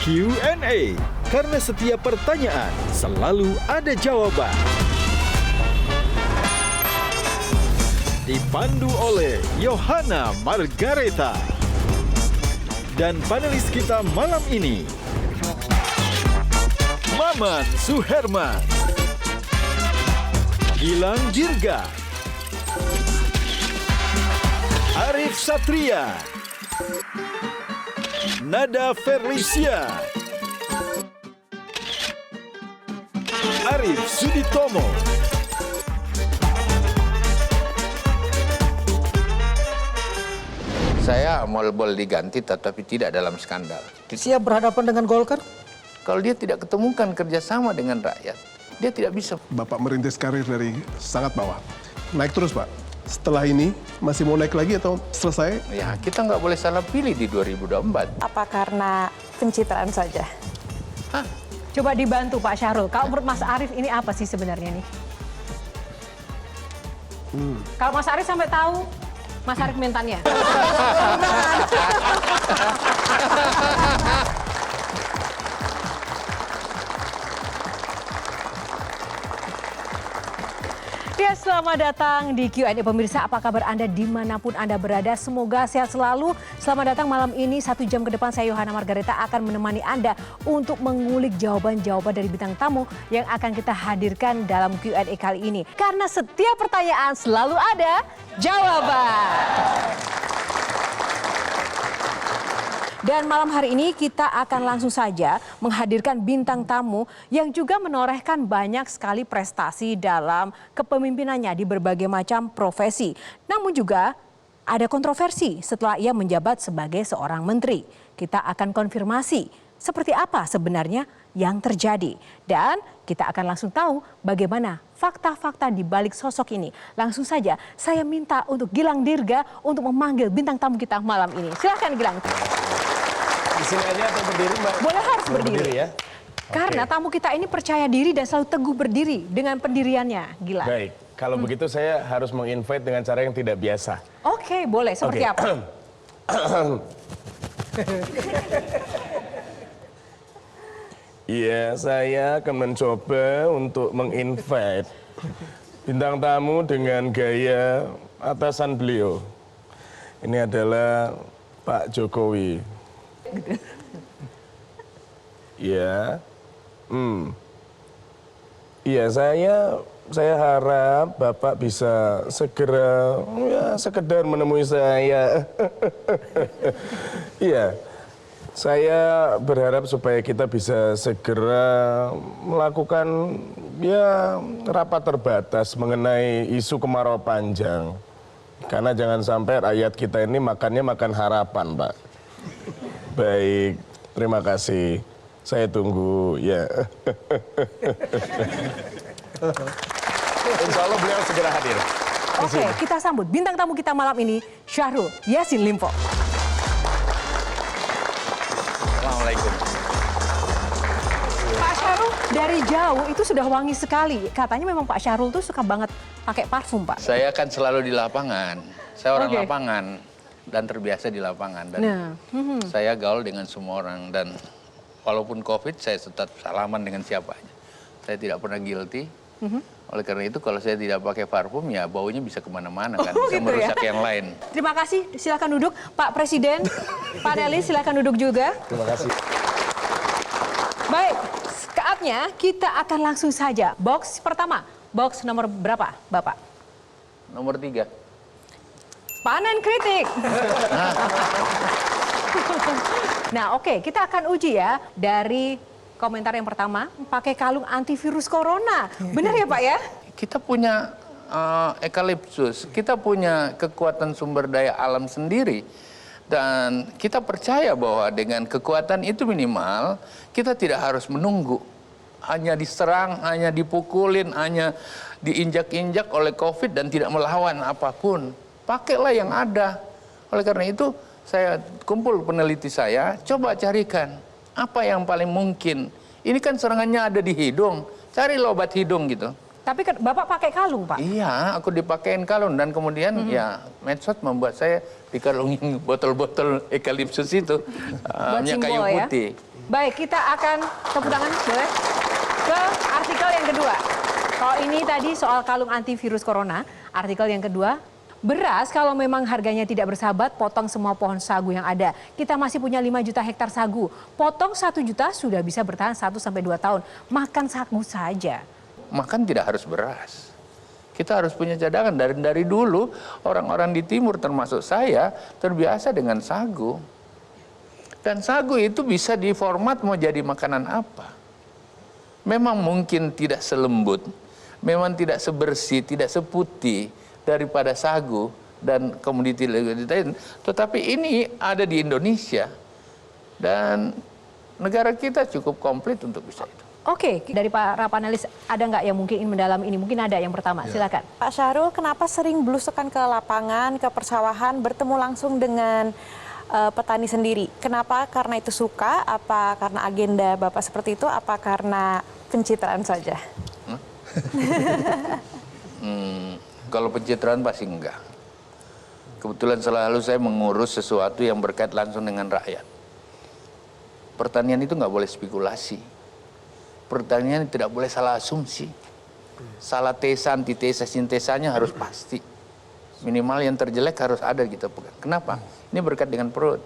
Q&A, karena setiap pertanyaan selalu ada jawaban. Dipandu oleh Yohana Margareta. Dan panelis kita malam ini, Maman Suherman, Gilang Dirga, Arif Satria, Nada Ferlicia, Arif Suditomo. Saya mau diganti tetapi tidak dalam skandal. Siap berhadapan dengan Golkar? Kalau dia tidak ketemukan kerjasama dengan rakyat, dia tidak bisa. Bapak merintis karir dari sangat bawah. Naik terus, Pak. Setelah ini masih mau naik lagi atau selesai? Ya, kita nggak boleh salah pilih di 2024. Apa karena pencitraan saja? Hah? Coba dibantu Pak Syahrul. Kalau menurut Mas Arief ini apa sih sebenarnya nih? Kalau Mas Arief sampai tahu, Mas Arief mentannya. Ya, selamat datang di Q&A pemirsa. Apa kabar Anda dimanapun Anda berada? Semoga sehat selalu. Selamat datang malam ini. 1 jam ke depan saya Yohana Margareta akan menemani Anda untuk mengulik jawaban-jawaban dari bintang tamu yang akan kita hadirkan dalam Q&A kali ini. Karena setiap pertanyaan selalu ada jawaban. Dan malam hari ini kita akan langsung saja menghadirkan bintang tamu yang juga menorehkan banyak sekali prestasi dalam kepemimpinannya di berbagai macam profesi. Namun juga ada kontroversi setelah ia menjabat sebagai seorang menteri. Kita akan konfirmasi seperti apa sebenarnya yang terjadi. Dan kita akan langsung tahu bagaimana fakta-fakta di balik sosok ini. Langsung saja saya minta untuk Gilang Dirga untuk memanggil bintang tamu kita malam ini. Silakan Gilang. Di sini aja atau berdiri, Mbak? Boleh, harus berdiri ya. Karena tamu kita ini percaya diri dan selalu teguh berdiri dengan pendiriannya, Gilang. Baik, kalau begitu saya harus menginvite dengan cara yang tidak biasa. Oke, boleh. Seperti apa? Iya, saya akan mencoba untuk menginvite bintang tamu dengan gaya atasan beliau. Ini adalah Pak Jokowi. Iya. Iya, saya harap Bapak bisa segera sekedar menemui saya. Iya. Saya berharap supaya kita bisa segera melakukan rapat terbatas mengenai isu kemarau panjang. Karena jangan sampai rakyat kita ini makannya makan harapan, Pak. Baik, terima kasih. Saya tunggu, ya. Insya Allah beliau segera hadir. Oke, kita sambut bintang tamu kita malam ini, Syahrul Yassin Limpo. Assalamualaikum. Pak Syahrul dari jauh itu sudah wangi sekali. Katanya memang Pak Syahrul tuh suka banget pakai parfum, Pak. Saya kan selalu di lapangan. Saya orang lapangan dan terbiasa di lapangan. Dan saya gaul dengan semua orang. Dan walaupun COVID, saya tetap salaman dengan siapa aja. Saya tidak pernah guilty. Oleh karena itu kalau saya tidak pakai parfum ya baunya bisa kemana-mana kan. Bisa gitu merusak ya? yang lain. Terima kasih, silakan duduk. Pak Presiden, Pak Nelis silakan duduk juga. Terima kasih. Baik, saatnya kita akan langsung saja. Box pertama, box nomor berapa Bapak? Nomor 3. Panen kritik. Nah oke, kita akan uji ya dari komentar yang pertama, pakai kalung antivirus corona. Benar ya Pak ya? Kita punya eukaliptus, kita punya kekuatan sumber daya alam sendiri. Dan kita percaya bahwa dengan kekuatan itu minimal, kita tidak harus menunggu. Hanya diserang, hanya dipukulin, hanya diinjak-injak oleh COVID dan tidak melawan apapun. Pakailah yang ada. Oleh karena itu, saya kumpul peneliti saya, coba carikan apa yang paling mungkin. Ini kan serangannya ada di hidung, cari obat hidung gitu. Tapi Bapak pakai kalung, Pak? Iya, aku dipakein kalung dan kemudian ya medsos membuat saya dikalungin botol-botol eukaliptus itu Buat minyak kayu simbol ya. putih. Baik, kita akan tepuk tangan, boleh? Ke artikel yang kedua. Kalau ini tadi soal kalung antivirus corona, artikel yang kedua, beras kalau memang harganya tidak bersahabat, potong semua pohon sagu yang ada. Kita masih punya 5 juta hektar sagu. Potong 1 juta sudah bisa bertahan 1 sampai 2 tahun. Makan sagu saja. Makan tidak harus beras. Kita harus punya cadangan. Dari dulu orang-orang di timur termasuk saya terbiasa dengan sagu. Dan sagu itu bisa diformat mau jadi makanan apa. Memang mungkin tidak selembut, memang tidak sebersih, tidak seputih daripada sagu dan komoditi lain. Tetapi ini ada di Indonesia dan negara kita cukup komplit untuk bisa itu. Oke, dari para panelis ada nggak yang mungkin ingin mendalami ini? Mungkin ada yang pertama, silakan. Pak Syahrul, kenapa sering belusukan ke lapangan, ke persawahan, bertemu langsung dengan petani sendiri? Kenapa? Karena itu suka? Apa karena agenda Bapak seperti itu? Apa karena pencitraan saja? Kalau pencitraan pasti enggak. Kebetulan selalu saya mengurus sesuatu yang berkait langsung dengan rakyat. Pertanian itu nggak boleh spekulasi. Pertanian tidak boleh salah asumsi. Salah tesa, antitesa, sintesanya harus pasti. Minimal yang terjelek harus ada kita pegang. Kenapa? Ini berkait dengan perut.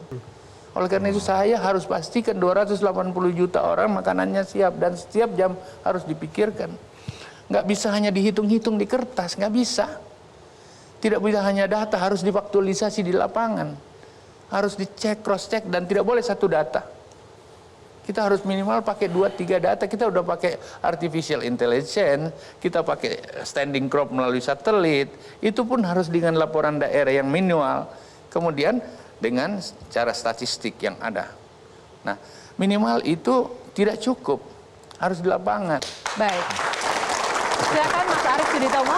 Oleh karena itu saya harus pastikan 280 juta orang makanannya siap. Dan setiap jam harus dipikirkan. Nggak bisa hanya dihitung-hitung di kertas, nggak bisa. Tidak bisa hanya data, harus difaktualisasi di lapangan. Harus dicek, cross-check, dan tidak boleh satu data. Kita harus minimal pakai 2-3 data. Kita udah pakai artificial intelligence, kita pakai standing crop melalui satelit. Itu pun harus dengan laporan daerah yang manual. Kemudian dengan cara statistik yang ada. Nah, minimal itu tidak cukup. Harus di lapangan. Baik. Silakan Mas Arief Suditomo.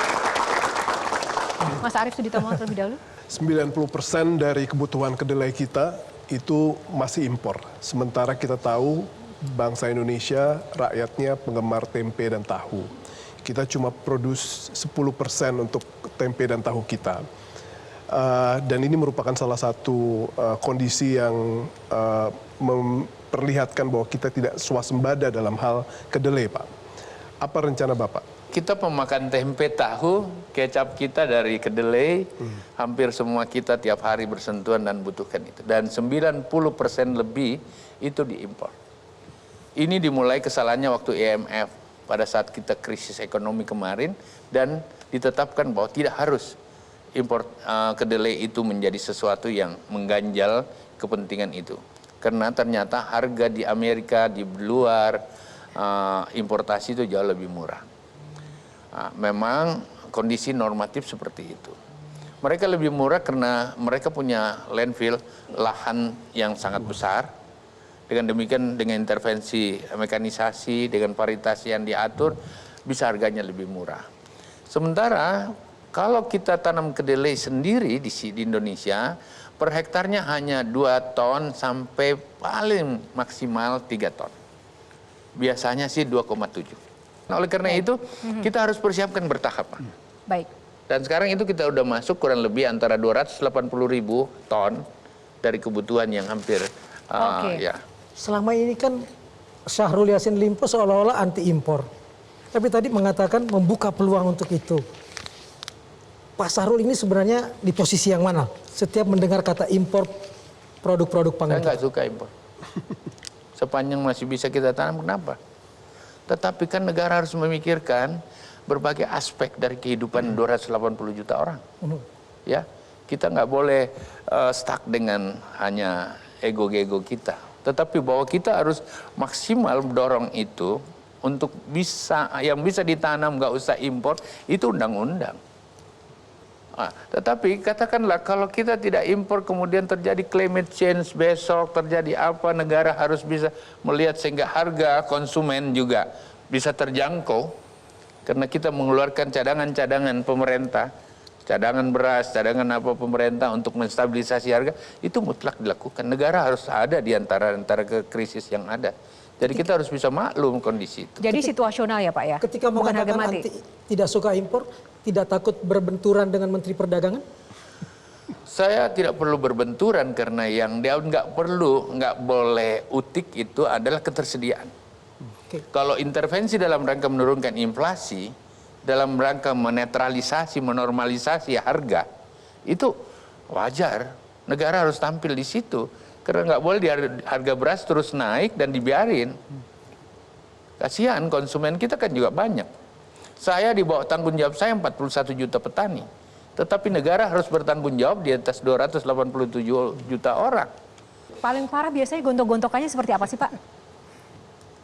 Mas Arief Suditomo terlebih dahulu. 90% dari kebutuhan kedelai kita itu masih impor. Sementara kita tahu bangsa Indonesia rakyatnya penggemar tempe dan tahu. Kita cuma produce 10% untuk tempe dan tahu kita. Dan ini merupakan salah satu kondisi yang memperlihatkan bahwa kita tidak swasembada dalam hal kedelai, Pak. Apa rencana Bapak? Kita pemakan tempe, tahu, kecap kita dari kedelai, hampir semua kita tiap hari bersentuhan dan butuhkan itu. Dan 90% lebih itu diimpor. Ini dimulai kesalahannya waktu IMF pada saat kita krisis ekonomi kemarin dan ditetapkan bahwa tidak harus impor kedelai itu menjadi sesuatu yang mengganjal kepentingan itu. Karena ternyata harga di Amerika, di luar, importasi itu jauh lebih murah. Memang kondisi normatif seperti itu. Mereka lebih murah karena mereka punya landfill, lahan yang sangat besar. Dengan demikian, dengan intervensi mekanisasi, dengan paritas yang diatur, bisa harganya lebih murah. Sementara kalau kita tanam kedelai sendiri di Indonesia, per hektarnya hanya 2 ton sampai paling maksimal 3 ton. Biasanya sih 2,7. Nah, oleh karena itu, kita harus persiapkan bertahap. Baik. Dan sekarang itu kita udah masuk kurang lebih antara 280.000 ton dari kebutuhan yang hampir ya. Selama ini kan Syahrul Yassin Limpo seolah-olah anti impor. Tapi tadi mengatakan membuka peluang untuk itu. Pak Syahrul ini sebenarnya di posisi yang mana? Setiap mendengar kata impor produk-produk pangan. Saya nggak suka impor. Sepanjang masih bisa kita tanam, kenapa? Tetapi kan negara harus memikirkan berbagai aspek dari kehidupan 280 juta orang. Ya, kita nggak boleh stuck dengan hanya ego-ego kita. Tetapi bahwa kita harus maksimal mendorong itu untuk bisa yang bisa ditanam nggak usah impor, itu undang-undang. Tetapi katakanlah kalau kita tidak impor kemudian terjadi climate change besok, terjadi apa, negara harus bisa melihat sehingga harga konsumen juga bisa terjangkau karena kita mengeluarkan cadangan-cadangan pemerintah, cadangan beras, cadangan apa pemerintah untuk menstabilisasi harga, itu mutlak dilakukan. Negara harus ada di antara krisis yang ada. Jadi kita harus bisa maklum kondisi itu. Jadi situasional ya Pak ya? Ketika Bukan harga mengatakan mati. tidak suka impor, tidak takut berbenturan dengan Menteri Perdagangan? Saya tidak perlu berbenturan karena yang dia nggak boleh utik itu adalah ketersediaan. Oke. Kalau intervensi dalam rangka menurunkan inflasi, dalam rangka menetralisasi, menormalisasi harga, itu wajar. Negara harus tampil di situ. Karena nggak boleh harga beras terus naik dan dibiarin. Kasihan konsumen kita kan juga banyak. Saya di bawah tanggung jawab saya 41 juta petani. Tetapi negara harus bertanggung jawab di atas 287 juta orang. Paling parah biasanya gontok-gontokannya seperti apa sih Pak?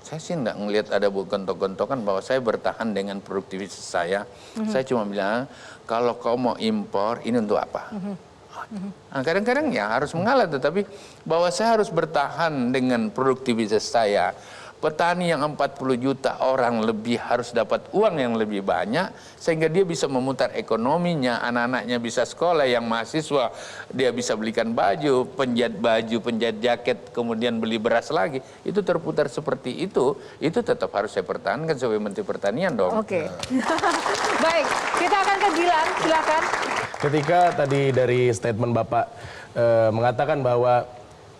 Saya sih nggak ngelihat ada gontok-gontokan bahwa saya bertahan dengan produktivitas saya. Saya cuma bilang, kalau kau mau impor, ini untuk apa? Nah, kadang-kadang ya harus mengalah, tetapi bahwa saya harus bertahan dengan produktivitas saya. Petani yang 40 juta orang lebih harus dapat uang yang lebih banyak, sehingga dia bisa memutar ekonominya, anak-anaknya bisa sekolah, yang mahasiswa dia bisa belikan baju, penjahit jaket, kemudian beli beras lagi. Itu terputar seperti itu tetap harus saya pertahankan sebagai Menteri Pertanian dong. Oke. Baik, kita akan ke Gilang, silakan. Ketika tadi dari statement Bapak mengatakan bahwa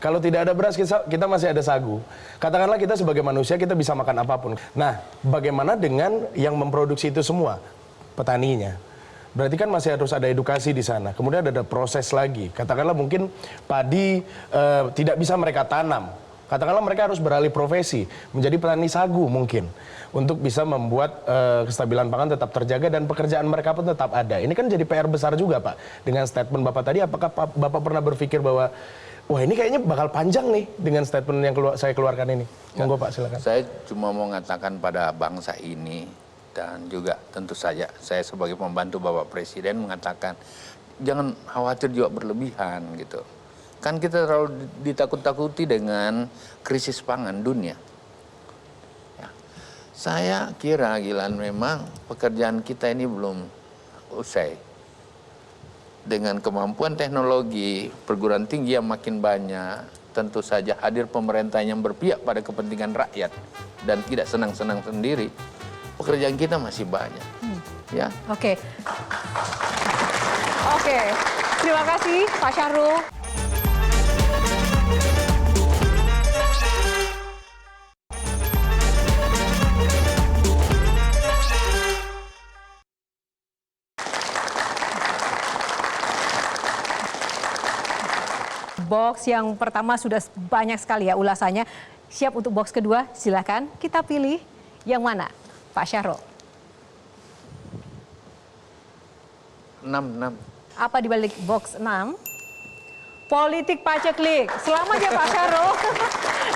kalau tidak ada beras kita masih ada sagu. Katakanlah kita sebagai manusia kita bisa makan apapun. Nah, bagaimana dengan yang memproduksi itu semua? Petaninya. Berarti kan masih harus ada edukasi di sana. Kemudian ada proses lagi. Katakanlah mungkin padi tidak bisa mereka tanam. Katakanlah mereka harus beralih profesi menjadi petani sagu mungkin. Untuk bisa membuat kestabilan pangan tetap terjaga dan pekerjaan mereka pun tetap ada. Ini kan jadi PR besar juga Pak. Dengan statement Bapak tadi, apakah Bapak pernah berpikir bahwa wah ini kayaknya bakal panjang nih dengan statement yang saya keluarkan ini. Monggo Pak, silakan. Saya cuma mau mengatakan pada bangsa ini, dan juga tentu saja saya sebagai pembantu Bapak Presiden mengatakan jangan khawatir juga berlebihan gitu. Kan kita terlalu ditakut-takuti dengan krisis pangan dunia. Ya. Saya kira Gilan memang pekerjaan kita ini belum usai. Dengan kemampuan teknologi, perguruan tinggi yang makin banyak, tentu saja hadir pemerintah yang berpihak pada kepentingan rakyat dan tidak senang-senang sendiri, pekerjaan kita masih banyak. Ya. Oke. Oke, terima kasih Pak Syahrul. Box yang pertama sudah banyak sekali ya ulasannya. Siap untuk box kedua? Silakan kita pilih yang mana, Pak Syahrul? 6. Apa di balik box 6? Politik paceklik. Selamat ya Pak Syahrul.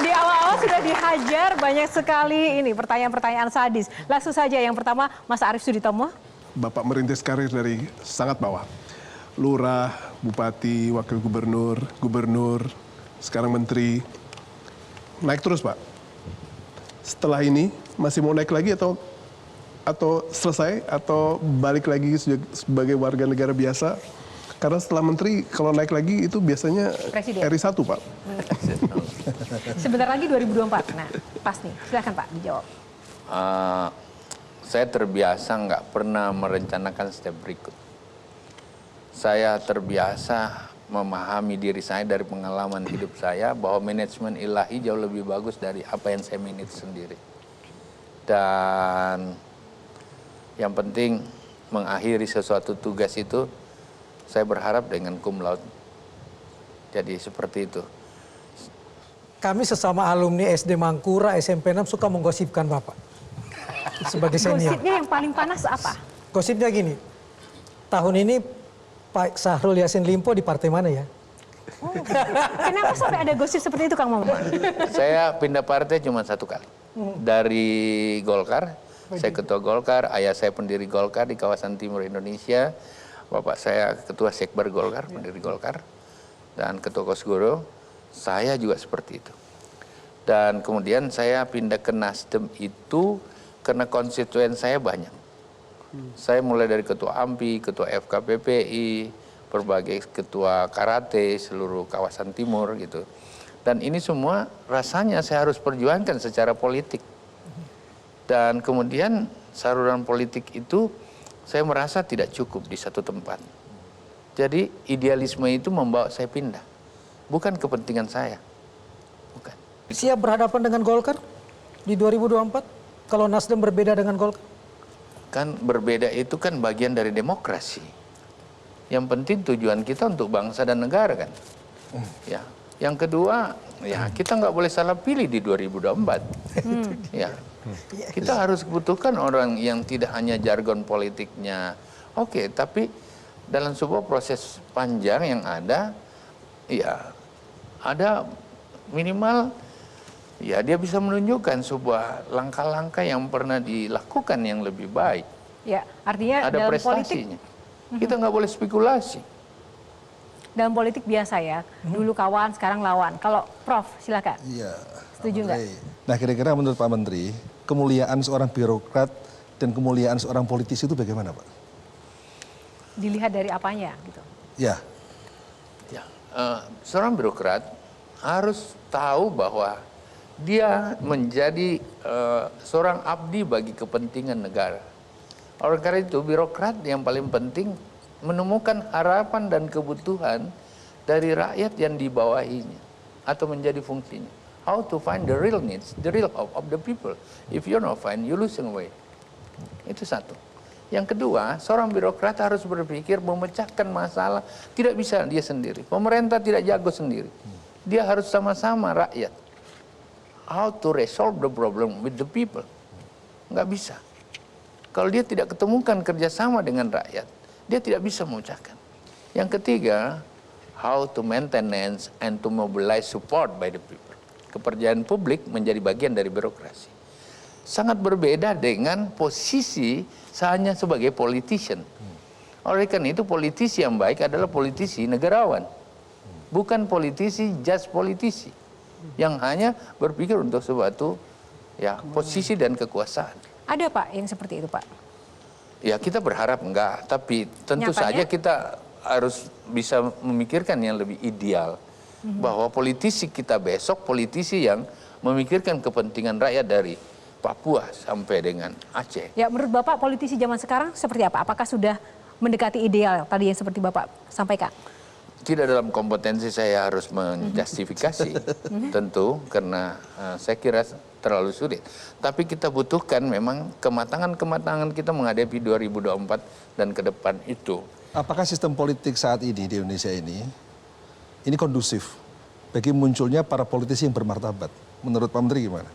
Di awal-awal sudah dihajar banyak sekali ini pertanyaan-pertanyaan sadis. Langsung saja yang pertama, Mas Arief Suditomo. Bapak merintis karir dari sangat bawah. Lurah, bupati, wakil gubernur, gubernur, sekarang menteri. Naik terus, Pak. Setelah ini masih mau naik lagi atau selesai atau balik lagi sebagai warga negara biasa? Karena setelah menteri kalau naik lagi itu biasanya Presiden. RI 1, Pak. Sebentar lagi 2024. Nah, pas nih. Silakan Pak dijawab. Saya terbiasa nggak pernah merencanakan step berikut. Saya terbiasa memahami diri saya dari pengalaman hidup saya bahwa manajemen ilahi jauh lebih bagus dari apa yang saya manage sendiri. Dan yang penting mengakhiri sesuatu tugas itu saya berharap dengan cum laude. Jadi seperti itu. Kami sesama alumni SD Mangkura, SMP 6 suka menggosipkan Bapak. Sebagai senior. Gosipnya yang paling panas apa? Gosipnya gini, tahun ini Pak Syahrul Yassin Limpo di partai mana ya? Oh, kenapa sampai ada gosip seperti itu Kang Maman? Saya pindah partai cuma 1 kali. Dari Golkar, saya ketua Golkar, ayah saya pendiri Golkar di kawasan timur Indonesia. Bapak saya ketua Sekber Golkar, pendiri Golkar. Dan ketua Kosgoro, saya juga seperti itu. Dan kemudian saya pindah ke Nasdem itu karena konstituen saya banyak. Saya mulai dari ketua AMPI, ketua FKPPI, berbagai ketua karate seluruh kawasan timur gitu. Dan ini semua rasanya saya harus perjuangkan secara politik. Dan kemudian saluran politik itu saya merasa tidak cukup di satu tempat. Jadi idealisme itu membawa saya pindah. Bukan kepentingan saya. Bukan. Siap berhadapan dengan Golkar di 2024? Kalau Nasdem berbeda dengan Golkar? Kan berbeda itu kan bagian dari demokrasi. Yang penting tujuan kita untuk bangsa dan negara kan. Ya. Yang kedua, ya kita nggak boleh salah pilih di 2024. Ya. Kita harus butuhkan orang yang tidak hanya jargon politiknya. Oke, tapi dalam sebuah proses panjang yang ada, ya ada minimal ya dia bisa menunjukkan sebuah langkah-langkah yang pernah dilakukan yang lebih baik. Ya, artinya Ada dalam prestasinya. politik Kita nggak boleh spekulasi. dalam politik biasa ya. Dulu kawan, sekarang lawan. Kalau Prof, silakan. Iya. Setuju nggak? Nah, kira-kira menurut Pak Menteri, kemuliaan seorang birokrat dan kemuliaan seorang politisi itu bagaimana, Pak? Dilihat dari apanya gitu. Ya. Ya, seorang birokrat harus tahu bahwa dia menjadi seorang abdi bagi kepentingan negara. Oleh karena itu, birokrat yang paling penting menemukan harapan dan kebutuhan dari rakyat yang dibawahinya atau menjadi fungsinya. How to find the real needs, the real hope of the people. If you're not find, you losing way. Itu satu. Yang kedua, seorang birokrat harus berpikir memecahkan masalah. Tidak bisa dia sendiri. Pemerintah tidak jago sendiri. Dia harus sama-sama rakyat. How to resolve the problem with the people. Nggak bisa. Kalau dia tidak ketemukan kerjasama dengan rakyat, dia tidak bisa memecahkan. Yang ketiga, how to maintenance and to mobilize support by the people. Kepercayaan publik menjadi bagian dari birokrasi. Sangat berbeda dengan posisi hanya sebagai politician. Oleh karena itu politisi yang baik adalah politisi negarawan. Bukan politisi, just politisi. Yang hanya berpikir untuk suatu ya, posisi dan kekuasaan. Ada Pak yang seperti itu Pak? Ya kita berharap enggak, tapi tentu Nyatanya? saja kita harus bisa memikirkan yang lebih ideal. Bahwa politisi kita besok, politisi yang memikirkan kepentingan rakyat dari Papua sampai dengan Aceh. Ya menurut Bapak politisi zaman sekarang seperti apa? Apakah sudah mendekati ideal tadi yang seperti Bapak sampaikan? Tidak dalam kompetensi saya harus menjustifikasi, tentu karena saya kira terlalu sulit. Tapi kita butuhkan memang kematangan-kematangan kita menghadapi 2024 dan ke depan itu. Apakah sistem politik saat ini di Indonesia ini kondusif bagi munculnya para politisi yang bermartabat? Menurut Pak Menteri gimana?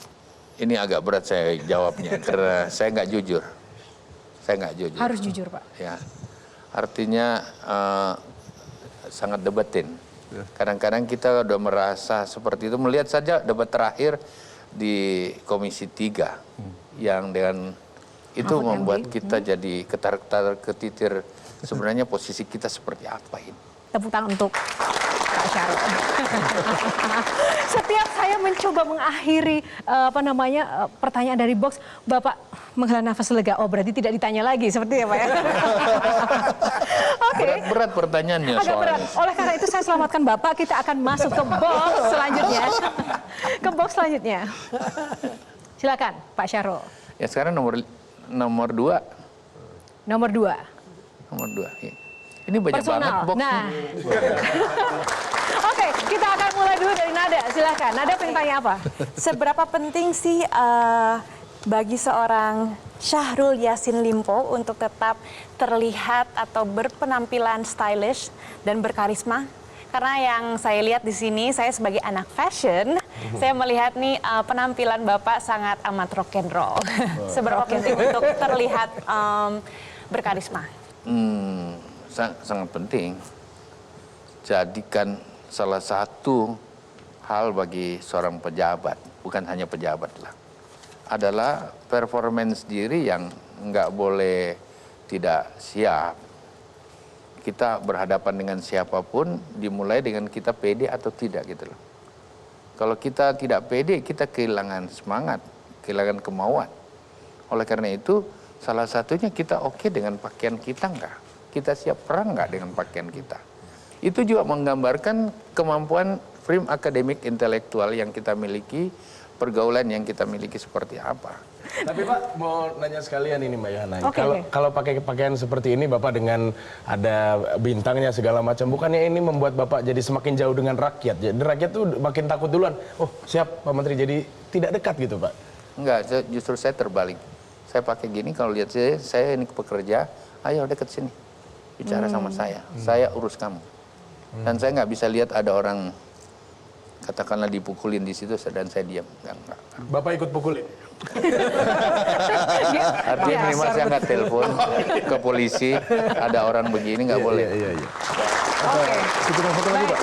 Ini agak berat saya jawabnya karena saya nggak jujur. Saya nggak jujur. Harus jujur Pak. Ya, artinya sangat debatin. Kadang-kadang kita udah merasa seperti itu. Melihat saja debat terakhir di Komisi 3 yang dengan itu Mahfud membuat MD. kita jadi ketarik-tarik ketitir sebenarnya posisi kita seperti apa ini. Tepuk tangan untuk Pak Syarul. Setiap saya mencoba mengakhiri pertanyaan dari box, Bapak menghela nafas lega. Oh berarti tidak ditanya lagi seperti ya Pak ya. Oke. Berat pertanyaannya Agak soalnya. berat. Oleh karena itu saya selamatkan Bapak. Kita akan masuk ke box selanjutnya. Ke box selanjutnya. Silakan Pak Syarul. Ya sekarang nomor 2. Nomor 2. Nomor 2. Ya. Ini banyak Personal. banget box. Nah. Oke, kita akan mulai dulu dari Nada. Silakan. Nada pengen tanya apa? Seberapa penting sih bagi seorang Syahrul Yassin Limpo untuk tetap terlihat atau berpenampilan stylish dan berkarisma? Karena yang saya lihat di sini, saya sebagai anak fashion, saya melihat nih penampilan Bapak sangat amat rock and roll. Seberapa penting untuk terlihat berkarisma? Sangat penting. Jadikan salah satu hal bagi seorang pejabat, bukan hanya pejabat lah, adalah performance diri yang nggak boleh tidak siap. Kita berhadapan dengan siapapun, dimulai dengan kita pede atau tidak gitu loh. Kalau kita tidak pede, kita kehilangan semangat, kehilangan kemauan. Oleh karena itu, salah satunya kita oke dengan pakaian kita nggak? Kita siap perang nggak dengan pakaian kita? Itu juga menggambarkan kemampuan frame akademik intelektual yang kita miliki, pergaulan yang kita miliki seperti apa. Tapi Pak, mau nanya sekalian ini Mbak Yana. Oke. Kalau pakai pakaian seperti ini Bapak dengan ada bintangnya segala macam, bukannya ini membuat Bapak jadi semakin jauh dengan rakyat? Jadi rakyat tuh makin takut duluan. Oh siap Pak Menteri, jadi tidak dekat gitu Pak? Enggak, justru saya terbalik. Saya pakai gini, kalau lihat saya ini pekerja, ayo dekat sini, bicara sama saya urus kamu. Dan saya nggak bisa lihat ada orang katakanlah dipukulin di situ dan saya diam. Enggak. Bapak ikut pukulin? Artinya minimal saya nggak telepon ke polisi, ada orang begini nggak boleh. Iya. Oke. Sedikit foto lagi Pak.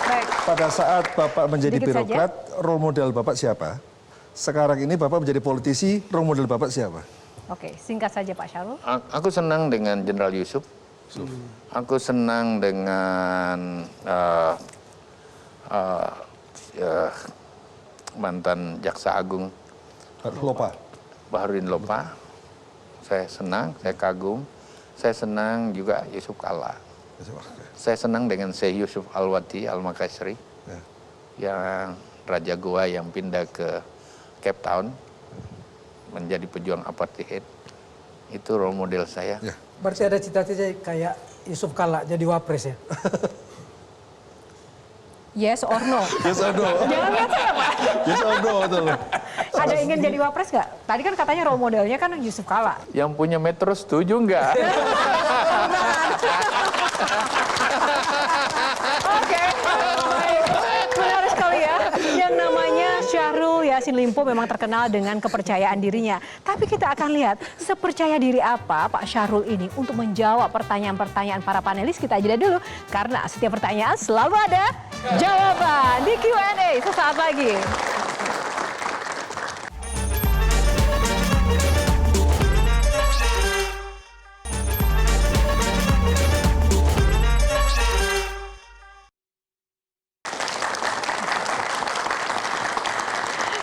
Baik. Pada saat Bapak menjadi Sedikit saja. birokrat, role model Bapak siapa? Sekarang ini Bapak menjadi politisi, role model Bapak siapa? Oke, singkat saja Pak Syahrul. Aku senang dengan Jenderal Yusuf. Aku senang dengan mantan Jaksa Agung Lopa. Baharudin Lopa. Saya senang, saya kagum. Saya senang juga Yusuf Kalla. Saya senang dengan Syekh Yusuf Al-Wati Al-Makassri, yang Raja Goa yang pindah ke Cape Town menjadi pejuang apartheid. Itu role model saya. Ya. Berarti ada cita-cita kayak Yusuf Kalla jadi wapres ya? Yes or no? Yes or no? Jangan lihat saya Pak. Yes or no, betul. Ada ingin jadi wapres nggak? Tadi kan katanya role modelnya kan Yusuf Kalla. Yang punya Metro setuju nggak? Oke, baik. Menarik sekali ya. Yang namanya Syahrul Yassin Limpo memang terkenal dengan kepercayaan dirinya. Tapi kita akan lihat sepercaya diri apa Pak Syahrul ini untuk menjawab pertanyaan-pertanyaan para panelis. Kita jeda dulu karena setiap pertanyaan selalu ada jawaban di Q&A sesaat lagi.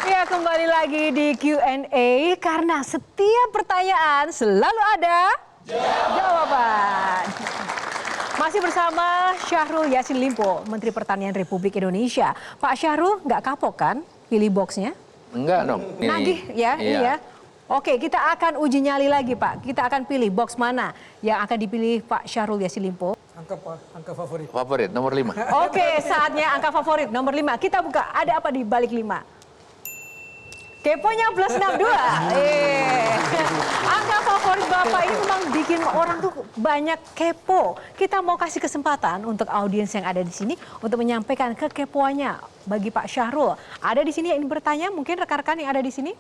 Ya, kembali lagi di Q&A karena setiap pertanyaan selalu ada jawaban. Masih bersama Syahrul Yassin Limpo, Menteri Pertanian Republik Indonesia. Pak Syahrul nggak kapok kan pilih boxnya? Enggak dong. Nagih ya, Iya. iya. Oke, kita akan uji nyali lagi Pak. Kita akan pilih box mana yang akan dipilih Pak Syahrul Yassin Limpo. Angka favorit. Favorit nomor 5. Oke, saatnya angka favorit nomor 5. Kita buka, ada apa di balik 5? Keponya plus 62. Angka favorit Bapak ini memang bikin orang tuh banyak kepo. Kita mau kasih kesempatan untuk audiens yang ada di sini untuk menyampaikan kekepoannya bagi Pak Syahrul. Ada di sini yang ingin bertanya, mungkin rekan-rekan yang ada di sini?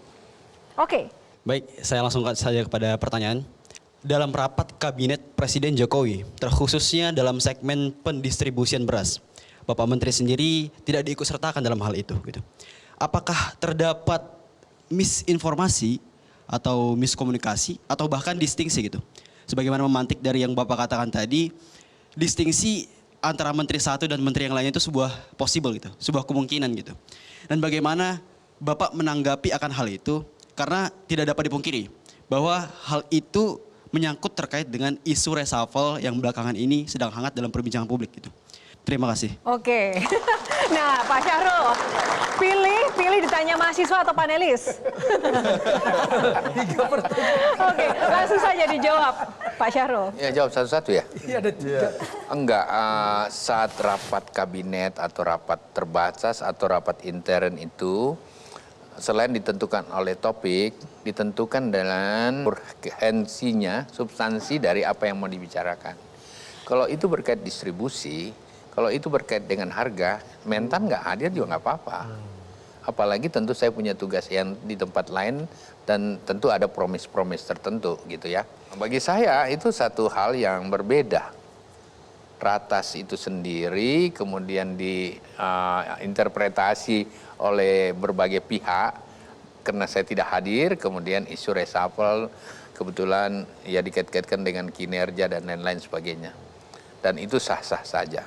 Oke. Baik, saya langsung saja kepada pertanyaan. Dalam rapat Kabinet Presiden Jokowi, terkhususnya dalam segmen pendistribusian beras, Bapak Menteri sendiri tidak diikutsertakan dalam hal itu. Gitu. Apakah terdapat misinformasi atau miskomunikasi atau bahkan distingsi gitu? Sebagaimana memantik dari yang Bapak katakan tadi, distingsi antara menteri satu dan menteri yang lainnya itu sebuah possible gitu, sebuah kemungkinan gitu. Dan bagaimana Bapak menanggapi akan hal itu? Karena tidak dapat dipungkiri bahwa hal itu menyangkut terkait dengan isu reshuffle yang belakangan ini sedang hangat dalam perbincangan publik gitu. Terima kasih. Oke. Nah, Pak Syahrul, pilih ditanya mahasiswa atau panelis? Oke, langsung saja dijawab, Pak Syahrul. Ya, jawab satu-satu ya. Iya ada tiga. Enggak, saat rapat kabinet atau rapat terbatas atau rapat intern itu, selain ditentukan oleh topik, ditentukan dengan urgensinya, substansi dari apa yang mau dibicarakan. Kalau itu berkait distribusi, kalau itu berkait dengan harga, Mentan nggak hadir juga nggak apa-apa. Apalagi tentu saya punya tugas yang di tempat lain dan tentu ada promise-promise tertentu gitu ya. Bagi saya itu satu hal yang berbeda. Ratas itu sendiri kemudian diinterpretasi oleh berbagai pihak karena saya tidak hadir, kemudian isu reshuffle kebetulan ya dikait-kaitkan dengan kinerja dan lain-lain sebagainya. Dan itu sah-sah saja.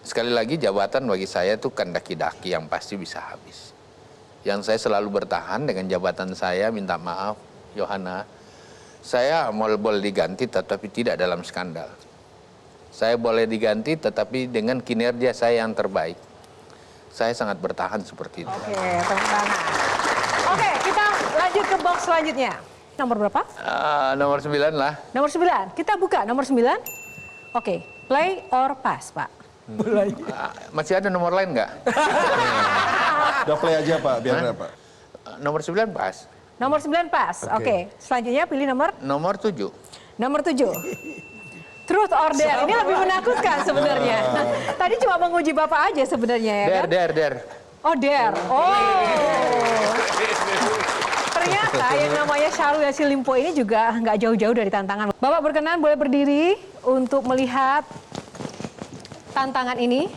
Sekali lagi jabatan bagi saya itu kan daki-daki yang pasti bisa habis. Yang saya selalu bertahan dengan jabatan saya, minta maaf Yohana, saya boleh diganti tetapi tidak dalam skandal. Saya boleh diganti tetapi dengan kinerja saya yang terbaik. saya sangat bertahan seperti itu. Oke, tepuk tangan. Oke, kita lanjut ke box selanjutnya. Nomor berapa? Nomor 9 lah. Nomor 9. Kita buka nomor 9. Oke, play or pass, Pak? Masih ada nomor lain nggak? Udah play aja Pak, biar ada Pak. Nomor 9 pas. Nomor 9 pas. Oke, selanjutnya pilih nomor Nomor 7. nomor 7. Truth or dare. Ini lebih menakutkan sebenarnya. Tadi cuma menguji Bapak aja sebenarnya ya kan? Dare. Oh, dare. Oh. Ternyata yang namanya Syahrul Yassin Limpo ini juga nggak jauh-jauh dari tantangan. Bapak berkenan boleh berdiri untuk melihat tantangan ini.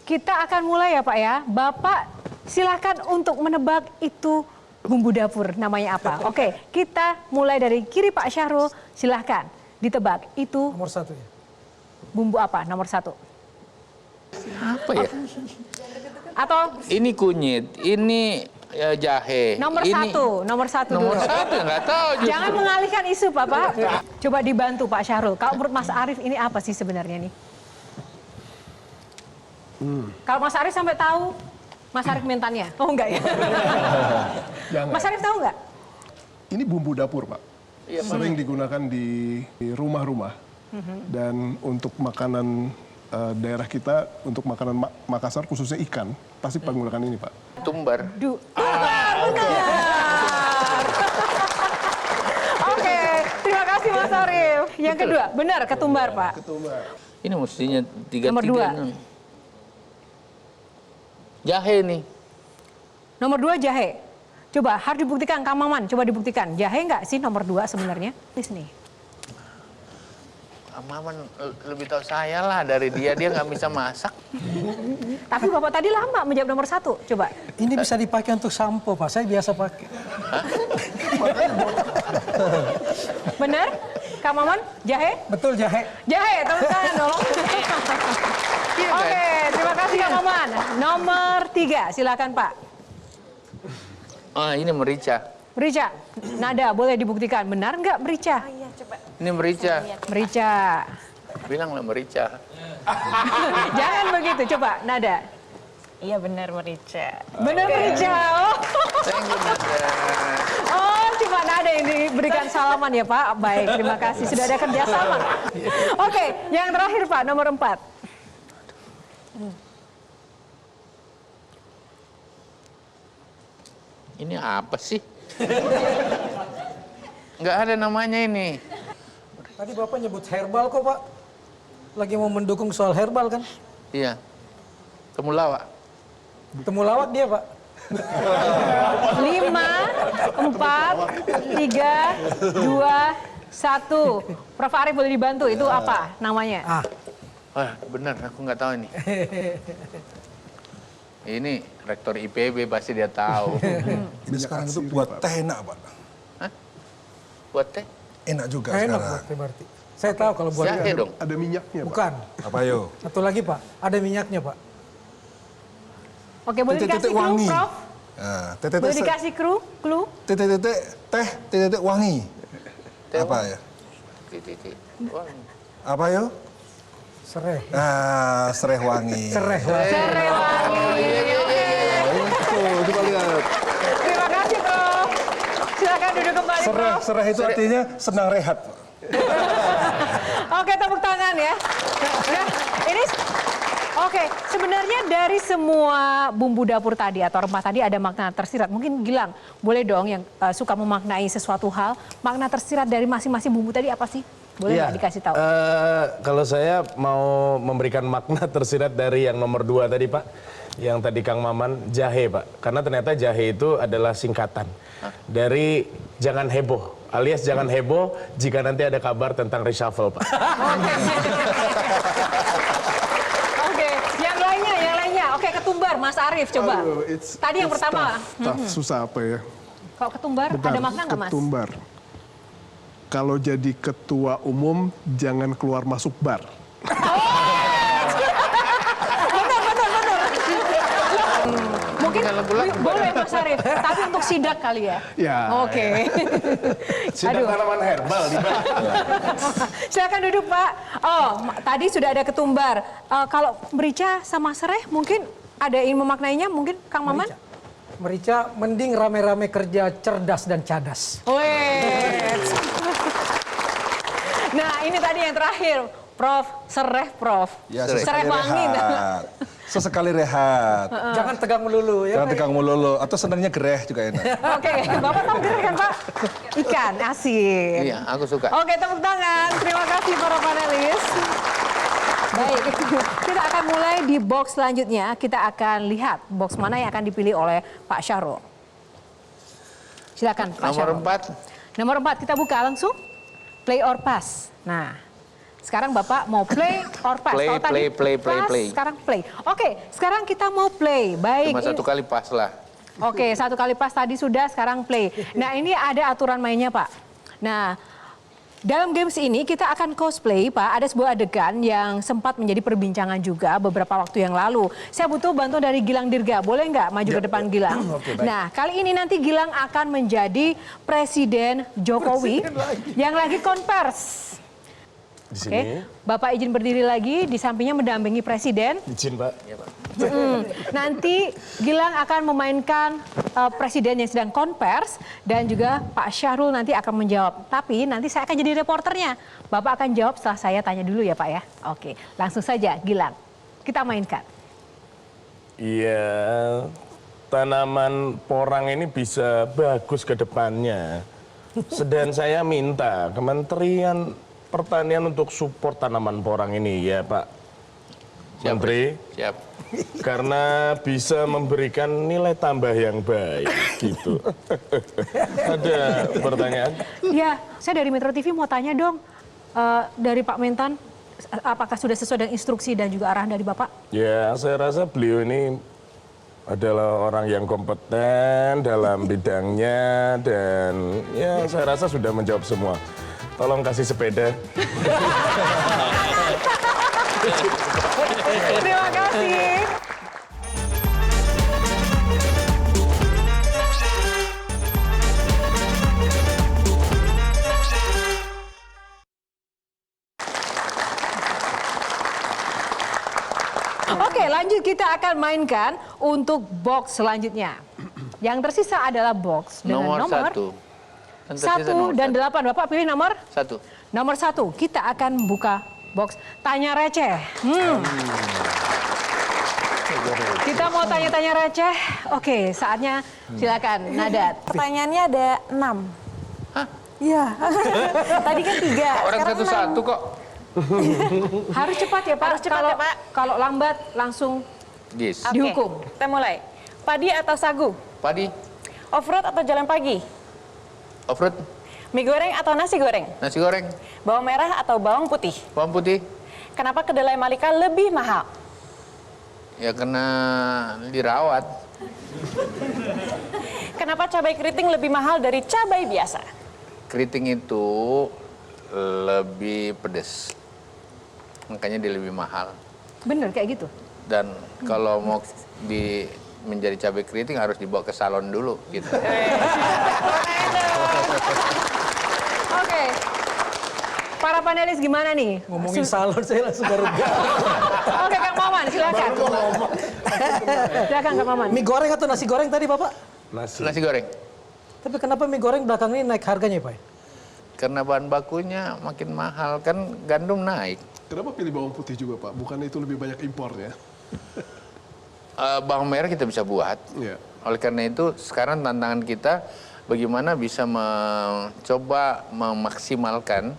Kita akan mulai ya Pak ya. Bapak silakan untuk menebak itu bumbu dapur namanya apa. Oke, kita mulai dari kiri Pak Syahrul. Silahkan ditebak itu Nomor 1 ya. bumbu apa nomor 1. Apa ya? Atau Ini kunyit, ini jahe. nomor ini... 1, nomor 1 dulu. Nomor 1 nggak tahu justru. Jangan mengalihkan isu Bapak. Coba dibantu Pak Syahrul. Kalau menurut Mas Arief ini apa sih sebenarnya nih? Kalau Mas Arief sampai tahu, Mas Arief mentannya. Oh enggak ya? Jangan. Mas Arief tahu enggak? Ini bumbu dapur, Pak. Sering digunakan di rumah-rumah. Dan untuk makanan daerah kita, untuk makanan Makassar khususnya ikan, pasti menggunakan ini, Pak. Tumbar. Benar. Oke, terima kasih Mas Arief. Yang kedua, benar ketumbar Pak. Ini mestinya 3-3. Nomor 2. Jahe nih. Nomor 2 jahe. Coba harus dibuktikan Kang Maman, coba dibuktikan. Jahe enggak sih nomor 2 sebenarnya? Di sini. Maman lebih tahu saya lah dari dia nggak bisa masak. Tapi Bapak tadi lama menjawab nomor 1. Coba. Ini bisa dipakai untuk sampo Pak, saya biasa pakai. Benar? Kang Maman, jahe? Betul jahe. Jahe, tepuk tangan dong. Oke, terima kasih Kang Maman. Nomor 3, silakan Pak. Ini merica. Merica, nada boleh dibuktikan. Benar nggak merica? Iya, coba. Ini merica. Merica. Bilanglah merica. Jangan begitu, coba nada. Iya benar merica. Benar merica. Oh. Thank you, Nada. Oh, cuma nada yang diberikan salaman ya Pak. Baik, terima kasih. Sudah ada kerjasama. Oke, yang terakhir Pak, nomor 4. Ini apa sih? Nggak ada namanya ini. Tadi Bapak nyebut herbal kok Pak. Lagi mau mendukung soal herbal kan? Iya. Temulawak. Temulawak dia Pak. 5, 4, 3, 2, 1. Prof. Arief boleh dibantu, itu apa namanya? Wah, benar, aku nggak tahu ini. Ini rektor IPB pasti dia tahu. Ini sekarang itu buat teh enak Pak. Hah? Buat teh? Enak juga Enak sekarang. Pak, berarti. Saya tahu kalau buat Jahe dong. Ada minyaknya, Pak. bukan. Apa yo? Satu lagi Pak, ada minyaknya Pak. Oke, boleh dikasih Titik-titik clue, wangi. Prof? Nah, Boleh dikasih clue? titik-titik teh, titik-titik wangi. Teh Apa wangi. ya? Titik. Wangi. Apa yo? Sereh. Ah, sereh wangi. Sereh. Serai wangi. Tuh, coba lihat. Terima kasih, Prof. Silakan duduk kembali, Sereh, Prof. sereh itu artinya senang rehat. Oke, tepuk tangan ya. Nah, ini oke, sebenarnya dari semua bumbu dapur tadi atau rempah tadi ada makna tersirat. Mungkin Gilang, boleh dong yang suka memaknai sesuatu hal, makna tersirat dari masing-masing bumbu tadi apa sih? Boleh nggak dikasih tahu? Kalau saya mau memberikan makna tersirat dari yang nomor 2 tadi Pak, yang tadi Kang Maman, jahe Pak. Karena ternyata jahe itu adalah singkatan dari jangan heboh, alias jangan heboh jika nanti ada kabar tentang reshuffle Pak. Oke, yang lainnya. Oke, ketumbar, Mas Arief coba. Tadi yang pertama. Susah apa ya? Kalau ketumbar ada makna nggak Mas? Ketumbar. Kalau jadi ketua umum, jangan keluar masuk bar. Mungkin boleh Mas Arief, tapi untuk sidak kali ya? Ya. Oke. Sidang tanaman herbal di Pak. Silakan duduk Pak. Oh, tadi sudah ada ketumbar. Kalau merica sama sereh mungkin Ada yang memaknainya mungkin Kang Maman? Merica, mending rame-rame kerja cerdas dan cadas. Wes. Nah ini tadi yang terakhir, Prof, sereh Prof. Ya, sereh sesekali angin. rehat. Sesekali rehat. Jangan tegang melulu ya. Jangan tegang melulu. Atau senangnya gereh juga enak. Oke, Bapak tahu gereh kan Pak? Ikan, asin. Iya, aku suka. Oke, tepuk tangan. Terima kasih para panelis. Baik, kita akan mulai di box selanjutnya. Kita akan lihat box mana yang akan dipilih oleh Pak Syahrul. Silakan Pak Nomor Syahrul. 4. Nomor 4 kita buka langsung. Play or pass. Nah, sekarang Bapak mau play or pass. Play, Kalau tadi play, pass, play. sekarang play. Oke, sekarang kita mau play. Baik. Cuma satu kali pas lah. Oke, satu kali pas tadi sudah, sekarang play. Nah, ini ada aturan mainnya, Pak. Nah, dalam games ini kita akan cosplay, Pak. Ada sebuah adegan yang sempat menjadi perbincangan juga beberapa waktu yang lalu. Saya butuh bantuan dari Gilang Dirga. Boleh nggak maju ke depan Gilang? Nah, kali ini nanti Gilang akan menjadi Presiden Jokowi yang lagi konvers. Di sini. Oke, Bapak izin berdiri lagi, di sampingnya mendampingi Presiden. Izin Pak. Nanti Gilang akan memainkan Presiden yang sedang konvers dan juga Pak Syahrul nanti akan menjawab. Tapi nanti saya akan jadi reporternya. Bapak akan jawab setelah saya tanya dulu ya Pak ya. Oke, langsung saja Gilang. Kita mainkan. Iya, tanaman porang ini bisa bagus ke depannya. Dan saya minta Kementerian Pertanian untuk support tanaman porang ini ya Pak Menteri. Siap. Karena bisa memberikan nilai tambah yang baik gitu. Ada pertanyaan? Ya, saya dari Metro TV mau tanya dong. Dari Pak Mentan, apakah sudah sesuai dengan instruksi dan juga arahan dari Bapak? Ya, saya rasa beliau ini adalah orang yang kompeten dalam bidangnya dan ya saya rasa sudah menjawab semua. Tolong kasih sepeda. Terima kasih. Oke, lanjut kita akan mainkan untuk box selanjutnya. Yang tersisa adalah box dengan nomor 1. 1 dan 8. Bapak pilih nomor 1. Nomor 1. Kita akan buka box tanya receh. Kita mau tanya-tanya receh. Oke, saatnya silakan Nadat. Pertanyaannya ada 6. Hah? Iya. Tadi kan 3. Orang satu-satu kok. Harus cepat ya Pak. Harus cepat ya, Pak. Kalau lambat langsung Yes. Oke, dihukum. kita mulai. Padi atau sagu? Padi, Off-road atau jalan pagi? off-road, Mie goreng atau nasi goreng? nasi goreng, Bawang merah atau bawang putih? bawang putih. Kenapa kedelai Malika lebih mahal? Ya kena dirawat. Kenapa cabai keriting lebih mahal dari cabai biasa? Keriting itu lebih pedes. Makanya dia lebih mahal. Bener kayak gitu. Dan kalau mau menjadi cabai keriting harus dibawa ke salon dulu gitu. Oke. Para panelis gimana nih? Ngomongin salon saya langsung garuk-garuk. Oke, Kang Maman, silakan. Silakan Kang Maman. Mie goreng atau nasi goreng tadi Bapak? Nasi goreng. Tapi kenapa mie goreng belakang ini naik harganya Pak? Karena bahan bakunya makin mahal, kan gandum naik. Kenapa pilih bawang putih juga Pak? Bukannya itu lebih banyak impornya? Bawang merah kita bisa buat. Iya. Oleh karena itu sekarang tantangan kita bagaimana bisa mencoba memaksimalkan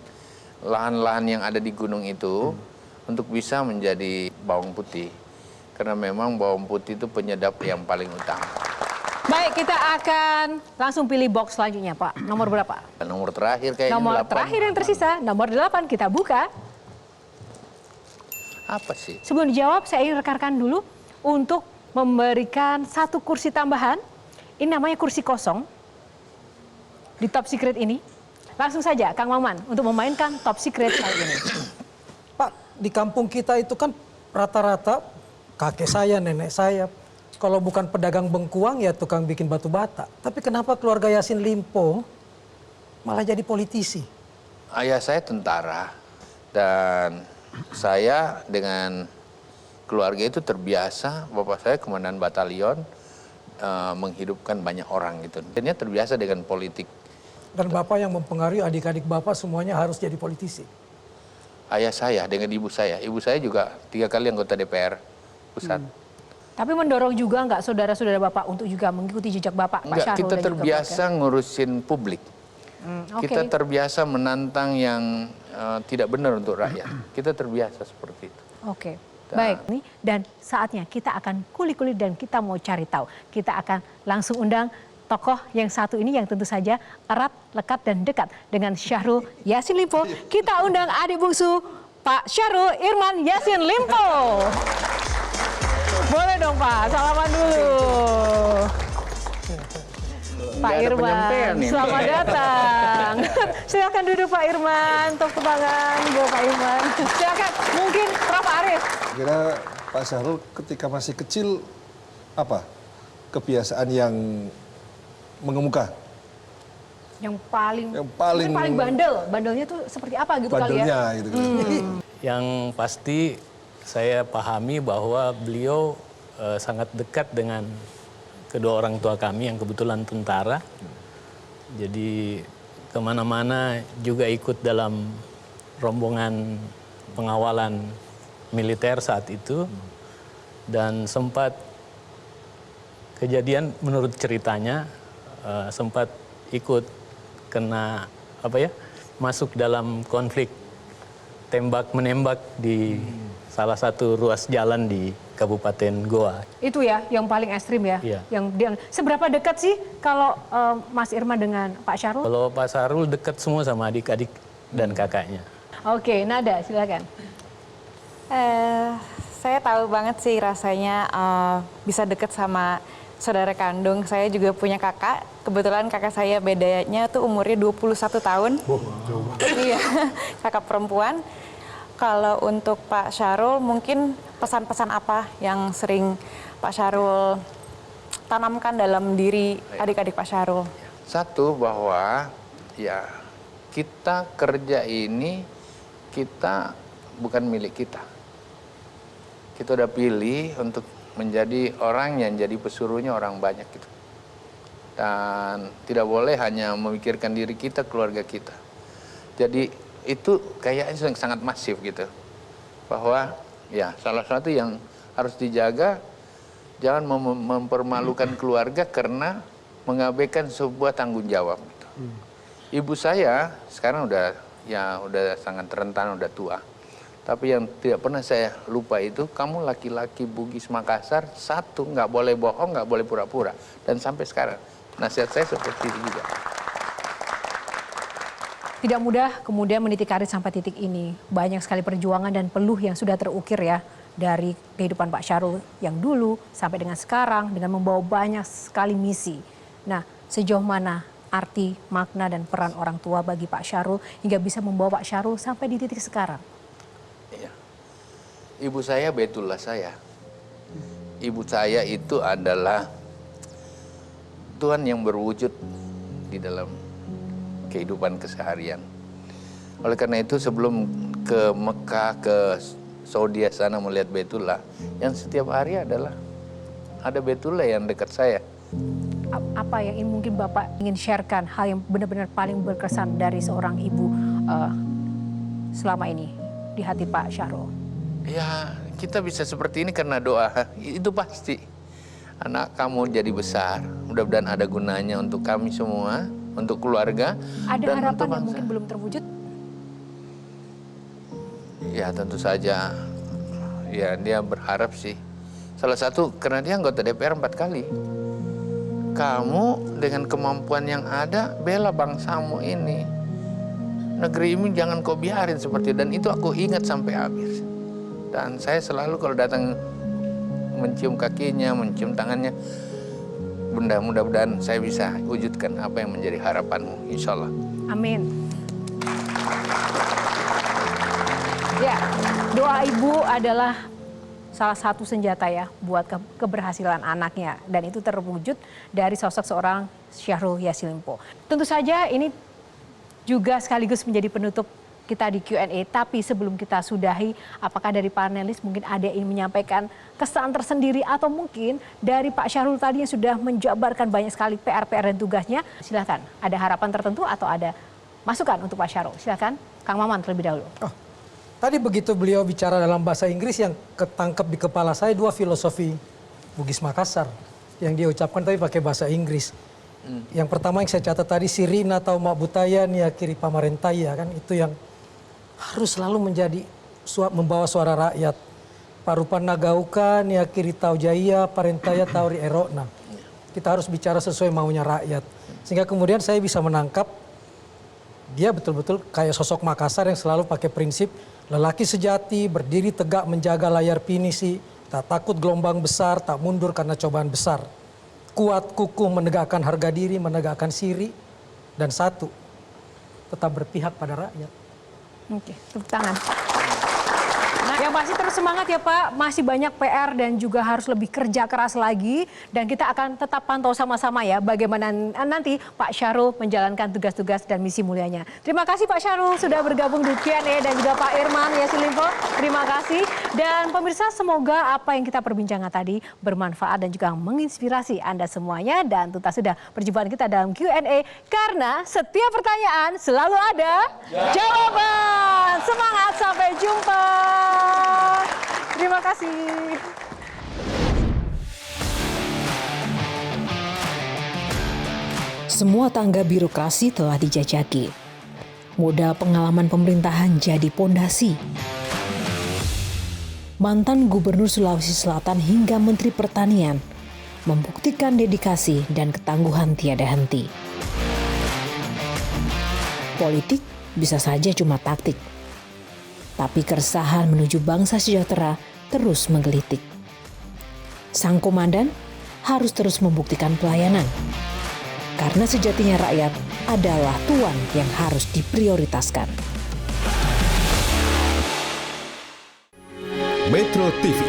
lahan-lahan yang ada di gunung itu untuk bisa menjadi bawang putih. Karena memang bawang putih itu penyedap yang paling utama. Baik, kita akan langsung pilih box selanjutnya, Pak. Nomor berapa? Nomor terakhir kayaknya Nomor 8. terakhir yang tersisa, nomor 8 kita buka. Apa sih? Sebelum dijawab, saya ingin rekan-rekan dulu untuk memberikan satu kursi tambahan. Ini namanya kursi kosong di Top Secret ini. Langsung saja, Kang Maman, untuk memainkan Top Secret kali ini. Pak, di kampung kita itu kan rata-rata kakek saya, nenek saya, kalau bukan pedagang bengkuang ya tukang bikin batu bata. Tapi kenapa keluarga Yassin Limpo malah jadi politisi? Ayah saya tentara dan saya dengan keluarga itu terbiasa, bapak saya komandan batalion, menghidupkan banyak orang gitu. Dia terbiasa dengan politik. Dan Bapak yang mempengaruhi adik-adik Bapak semuanya harus jadi politisi. Ayah saya dengan ibu saya juga 3 kali anggota DPR pusat. Tapi mendorong juga nggak saudara-saudara Bapak untuk juga mengikuti jejak Bapak, Pak Enggak, Syahrul kita dan juga terbiasa ngurusin publik. Oke. Kita terbiasa menantang yang tidak benar untuk rakyat. Kita terbiasa seperti itu. Oke, baik nih, dan saatnya kita akan kulik-kulik dan kita mau cari tahu. Kita akan langsung undang tokoh yang satu ini yang tentu saja erat, lekat dan dekat dengan Syahrul Yassin Limpo. Kita undang adik bungsu Pak Syahrul Irman Yassin Limpo. Boleh dong Pak, salaman dulu. Pak Nggak ada penyampaian Irman, nih. selamat datang. Silakan duduk Pak Irman, tepuk tangan buat Pak Irman. Silakan, mungkin Prof Arief. Kira Pak Syahrul ketika masih kecil apa kebiasaan yang mengemuka? Yang paling paling bandelnya tuh seperti apa gitu kali ya? bandelnya gitu. Yang pasti saya pahami bahwa beliau sangat dekat dengan kedua orang tua kami yang kebetulan tentara. Jadi kemana-mana juga ikut dalam rombongan pengawalan militer saat itu. Dan sempat kejadian menurut ceritanya sempat ikut kena masuk dalam konflik tembak-menembak di salah satu ruas jalan di Kabupaten Goa. Itu ya yang paling ekstrim ya. Iya. Seberapa dekat sih kalau Mas Irman dengan Pak Syahrul? Kalau Pak Syahrul dekat semua sama adik-adik dan kakaknya. Oke, Nada silakan. Saya tahu banget sih rasanya bisa deket sama saudara kandung. Saya juga punya kakak. Kebetulan kakak saya bedanya tuh umurnya 21 tahun. Iya, kakak perempuan. Kalau untuk Pak Syahrul mungkin pesan-pesan apa yang sering Pak Syahrul tanamkan dalam diri adik-adik Pak Syahrul? Satu, bahwa ya kita kerja ini kita bukan milik kita. Kita udah pilih untuk menjadi orang yang jadi pesuruhnya orang banyak gitu. Dan tidak boleh hanya memikirkan diri kita, keluarga kita. Jadi itu kayaknya sangat masif gitu. Bahwa ya salah satu yang harus dijaga, jangan mempermalukan keluarga karena mengabaikan sebuah tanggung jawab gitu. Ibu saya sekarang udah sangat rentan, udah tua. Tapi yang tidak pernah saya lupa itu, kamu laki-laki Bugis Makassar, satu, nggak boleh bohong, nggak boleh pura-pura. Dan sampai sekarang, nasihat saya seperti itu juga. Tidak mudah kemudian meniti karir sampai titik ini. Banyak sekali perjuangan dan peluh yang sudah terukir ya dari kehidupan Pak Syahrul yang dulu sampai dengan sekarang dengan membawa banyak sekali misi. Nah, sejauh mana arti, makna dan peran orang tua bagi Pak Syahrul hingga bisa membawa Pak Syahrul sampai di titik sekarang? Iya. Ibu saya betullah saya. Ibu saya itu adalah Tuhan yang berwujud di dalam kehidupan keseharian. Oleh karena itu sebelum ke Mekah, ke Saudi sana melihat Baitullah, yang setiap hari adalah ada Baitullah yang dekat saya. Apa yang mungkin Bapak ingin sharekan, hal yang benar-benar paling berkesan dari seorang ibu selama ini di hati Pak Syahrul? Ya, kita bisa seperti ini karena doa, itu pasti. Anak kamu jadi besar, mudah-mudahan ada gunanya untuk kami semua, untuk keluarga. Ada dan harapan untuk yang bangsa. mungkin belum terwujud? Ya tentu saja, ya dia berharap sih. Salah satu karena dia anggota DPR 4 kali. Kamu dengan kemampuan yang ada, bela bangsamu ini. Negeri ini jangan kau biarin seperti itu. Dan itu aku ingat sampai habis. Dan saya selalu kalau datang mencium kakinya, mencium tangannya, Bunda, mudah-mudahan saya bisa wujudkan apa yang menjadi harapanmu, insya Allah. Amin. Ya, doa ibu adalah salah satu senjata ya buat keberhasilan anaknya. Dan itu terwujud dari sosok seorang Syahrul Yassin Limpo. Tentu saja ini juga sekaligus menjadi penutup kita di Q&A. Tapi sebelum kita sudahi, apakah dari panelis mungkin ada yang ingin menyampaikan kesan tersendiri atau mungkin dari Pak Syahrul tadi yang sudah menjabarkan banyak sekali PR-PR dan tugasnya. Silakan, ada harapan tertentu atau ada masukan untuk Pak Syahrul? Silakan, Kang Maman terlebih dahulu. Tadi begitu beliau bicara dalam bahasa Inggris, yang ketangkep di kepala saya dua filosofi Bugis Makassar yang dia ucapkan tapi pakai bahasa Inggris. Yang pertama yang saya catat tadi, sirina atau mabutaya nia kiri pamarentaya, kan itu yang harus selalu menjadi membawa suara rakyat. Parupan nagauka nia kiri tau jaya parentaya tauri erokna. Kita harus bicara sesuai maunya rakyat. Sehingga kemudian saya bisa menangkap dia betul-betul kayak sosok Makassar yang selalu pakai prinsip lelaki sejati, berdiri tegak menjaga layar pinisi, tak takut gelombang besar, tak mundur karena cobaan besar. Kuat kukuh menegakkan harga diri, menegakkan siri. Dan satu, tetap berpihak pada rakyat. Oke, tepuk tangan. Yang pasti terus semangat ya Pak, masih banyak PR dan juga harus lebih kerja keras lagi. Dan kita akan tetap pantau sama-sama ya bagaimana nanti Pak Syahrul menjalankan tugas-tugas dan misi mulianya. Terima kasih Pak Syahrul sudah bergabung di Q&A dan juga Pak Irman Yassin Limpo. Terima kasih. Dan pemirsa, semoga apa yang kita perbincangkan tadi bermanfaat dan juga menginspirasi Anda semuanya. Dan tuntas sudah perjumpaan kita dalam Q&A karena setiap pertanyaan selalu ada jawaban. Semangat, sampai jumpa. Terima kasih. Semua tangga birokrasi telah dijajaki. Modal pengalaman pemerintahan jadi pondasi. Mantan Gubernur Sulawesi Selatan hingga Menteri Pertanian membuktikan dedikasi dan ketangguhan tiada henti. Politik bisa saja cuma taktik. Tapi keresahan menuju bangsa sejahtera terus menggelitik. Sang komandan harus terus membuktikan pelayanan. Karena sejatinya rakyat adalah tuan yang harus diprioritaskan. Metro TV,